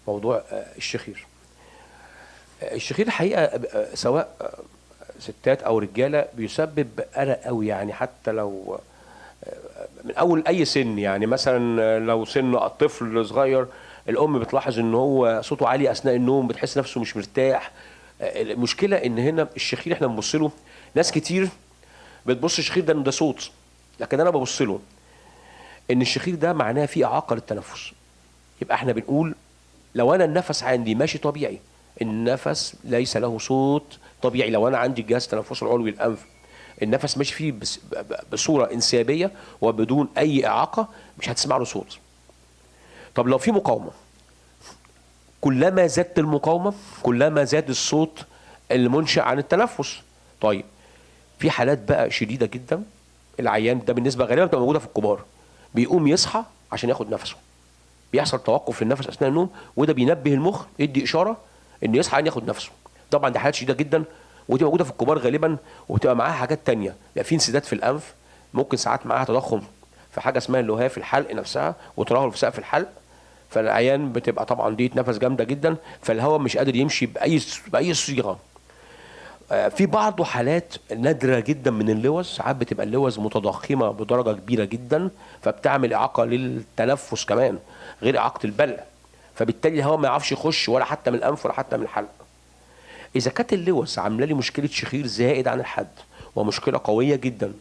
موضوع الشخير. الشخير الحقيقه سواء ستات او رجاله بيسبب قلق قوي، يعني حتى لو من اول اي سن. يعني مثلا لو سن الطفل صغير الام بتلاحظ ان هو صوته عالي اثناء النوم، بتحس نفسه مش مرتاح. المشكله ان هنا الشخير احنا بنبص له، ناس كتير بتبص الشخير ده صوت، لكن انا ببص له ان الشخير ده معناه فيه اعاقه للتنفس. يبقى احنا بنقول لو انا النفس عندي ماشي طبيعي، النفس ليس له صوت طبيعي، لو انا عندي الجهاز التنفسي العلوي الانف النفس ماشي فيه بصوره انسيابيه وبدون اي اعاقه، مش هتسمع له صوت. طب لو في مقاومه، كلما زادت المقاومه كلما زاد الصوت المنشأ عن التنفس. طيب في حالات بقى شديده جدا، العيان ده بالنسبه غالبا بتبقى موجوده في الكبار، بيقوم يصحى عشان ياخد نفسه، بيحصل توقف في النفس اثناء النوم، وده بينبه المخ، يدي اشاره ان يصحى ان ياخد نفسه. طبعا دي حالات شديده جدا ودي موجوده في الكبار غالبا، وبتبقى معاها حاجات تانية، بيبقى في انسداد في الانف، ممكن ساعات معاها تضخم في حاجه اسمها اللهاه في الحلق نفسها وترهل في سقف الحلق، فالعيان بتبقى طبعا ضيقه نفس جامده جدا، فالهواء مش قادر يمشي باي صيغه. في بعض حالات نادره جدا من اللوز، ساعات بتبقى اللوز متضخمه بدرجه كبيره جدا، فبتعمل اعاقه للتنفس كمان غير اعاقه البلع، فبالتالي الهواء ما يعرفش يخش ولا حتى من الانف ولا حتى من الحلق. اذا كانت اللوز عامله لي مشكله شخير زائد عن الحد ومشكله قويه جدا،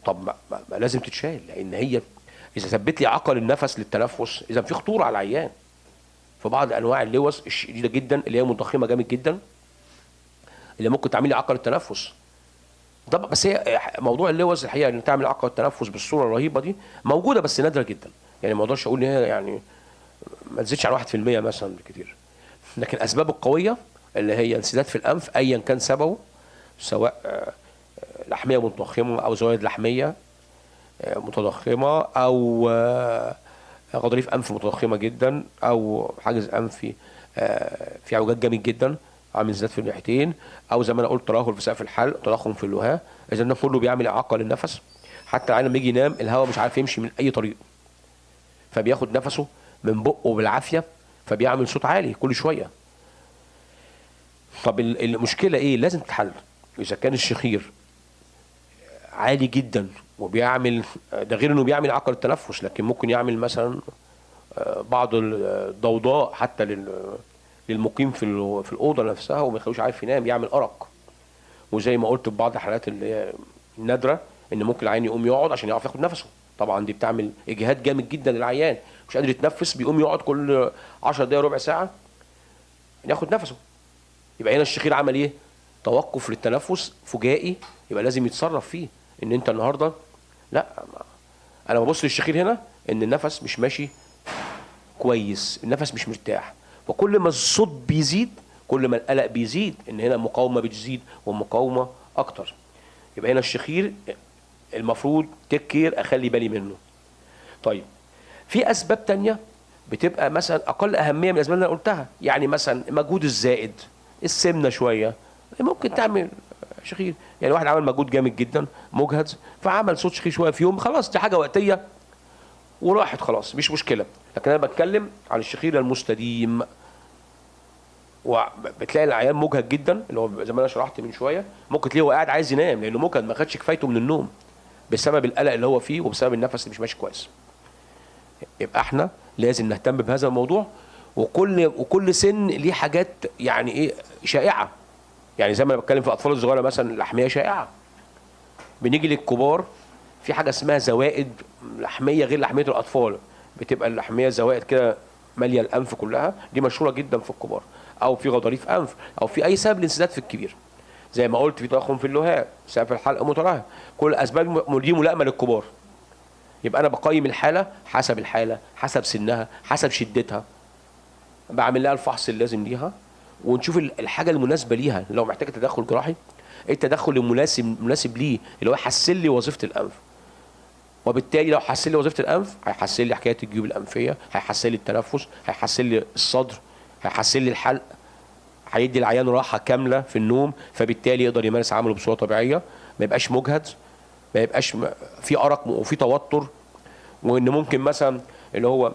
طب ما لازم تتشال، لان هي اذا ثبت لي اعاقه للنفس للتنفس اذا في خطوره على العيان. في بعض انواع اللوز الشديده جدا اللي هي مضخمه جامد جدا اللي ممكن تعمل لي اعاقه للتنفس. طبعا بس هي موضوع اللوز الحقيقه ان تعمل اعاقه للتنفس بالصوره الرهيبه دي موجوده بس نادره جدا، يعني ما اقدرش اقول ان هي يعني ما تزيدش عن 1% مثلا بالكثير. لكن الاسباب القويه اللي هي انسداد في الانف ايا كان سببه، سواء لحميه متضخمه او زوائد لحميه متضخمه او غضاريف انف متضخمه جدا او حاجز انفي في عوجاج جامد جدا عامل انسداد في الناحيتين، او زي ما انا قلت ترهل في سقف الحلق، تضخم في اللهاه، اذا ده كله بيعمل اعاقه للنفس. حتى العيان لما يجي ينام الهواء مش عارف يمشي من اي طريق، فبياخد نفسه من بقه بالعافيه، فبيعمل صوت عالي كل شويه. طب المشكله ايه؟ لازم تتحل. اذا كان الشخير عالي جدا وبيعمل ده، غير انه بيعمل اعاقه للتنفس، لكن ممكن يعمل مثلا بعض الضوضاء حتى للمقيم في الاوضه نفسها وما يخلوش عارف ينام، يعمل ارق. وزي ما قلت في بعض الحالات اللي هي النادره ان ممكن العيان يقوم يقعد عشان يعرف ياخد نفسه، طبعا دي بتعمل اجهاد جامد جدا للعيان، مش قادر يتنفس، بيقوم يقعد كل 10 دقائق ربع ساعه ياخد نفسه. يبقى هنا الشخير عمل ايه؟ توقف للتنفس فجائي، يبقى لازم يتصرف فيه. ان انت النهارده لا، انا ببص للشخير هنا ان النفس مش ماشي كويس، النفس مش مرتاح، وكل ما الصوت بيزيد كل ما القلق بيزيد، ان هنا المقاومه بتزيد والمقاومه اكتر. يبقى هنا الشخير المفروض تيك كير، اخلي بالي منه. طيب في اسباب تانية بتبقى مثلا اقل اهميه من الاسباب اللي انا قلتها، يعني مثلا المجهود الزائد، السمنه شويه ممكن تعمل شخير. يعني واحد عمل مجهود جامد جدا مجهد فعمل صوت شخير شويه في يوم، خلاص دي حاجه وقتيه وراحت خلاص مش مشكله. لكن انا بتكلم عن الشخير المستديم، وبتلاقي العيان مجهد جدا اللي هو زي ما انا شرحت من شويه، ممكن تلاقيه هو قاعد عايز ينام لانه مجهد ما خدش كفايته من النوم بسبب القلق اللي هو فيه وبسبب النفس اللي مش ماشي كويس. يبقى احنا لازم نهتم بهذا الموضوع، وكل سن ليه حاجات يعني ايه شائعه. يعني زي ما انا بتكلم في الاطفال الصغيره مثلا اللحميه شائعه، بنيجي للكبار في حاجه اسمها زوائد لحميه غير لحميه الاطفال، بتبقى اللحميه زوائد كده ماليه الانف كلها، دي مشهوره جدا في الكبار، او في غضاريف انف، او في اي سبب الانسداد في الكبير. زي ما قلت في تضخم في اللهاه، سقف الحلق مترهل، كل اسباب دي ملائمه للكبار. يبقى انا بقيم الحاله، حسب سنها، حسب شدتها، بعمل لها الفحص اللازم ليها، ونشوف الحاجه المناسبه ليها. لو محتاجه تدخل جراحي ايه التدخل المناسب ليه، اللي هو يحسن لي وظيفه الانف. وبالتالي لو حسن لي وظيفه الانف هيحسن لي حكايه الجيوب الانفيه، هيحسن لي التنفس، هيحسن لي الصدر، هيحسن لي الحلق، هيدي العيان راحه كامله في النوم، فبالتالي يقدر يمارس عمله بصوره طبيعيه، ما يبقاش مجهد ما يبقاش في ارق وفي توتر، وان ممكن مثلا اللي هو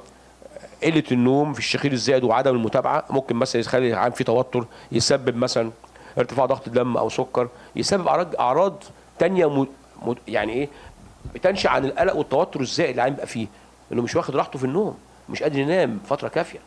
قله النوم في الشخير الزائد وعدم المتابعه ممكن مثلا يخلي العيان في توتر، يسبب مثلا ارتفاع ضغط الدم او سكر، يسبب اعراض تانية يعني ايه بتنشا عن القلق والتوتر الزائد اللي العيان بيبقى فيه، انه مش واخد راحته في النوم، مش قادر ينام فتره كافيه.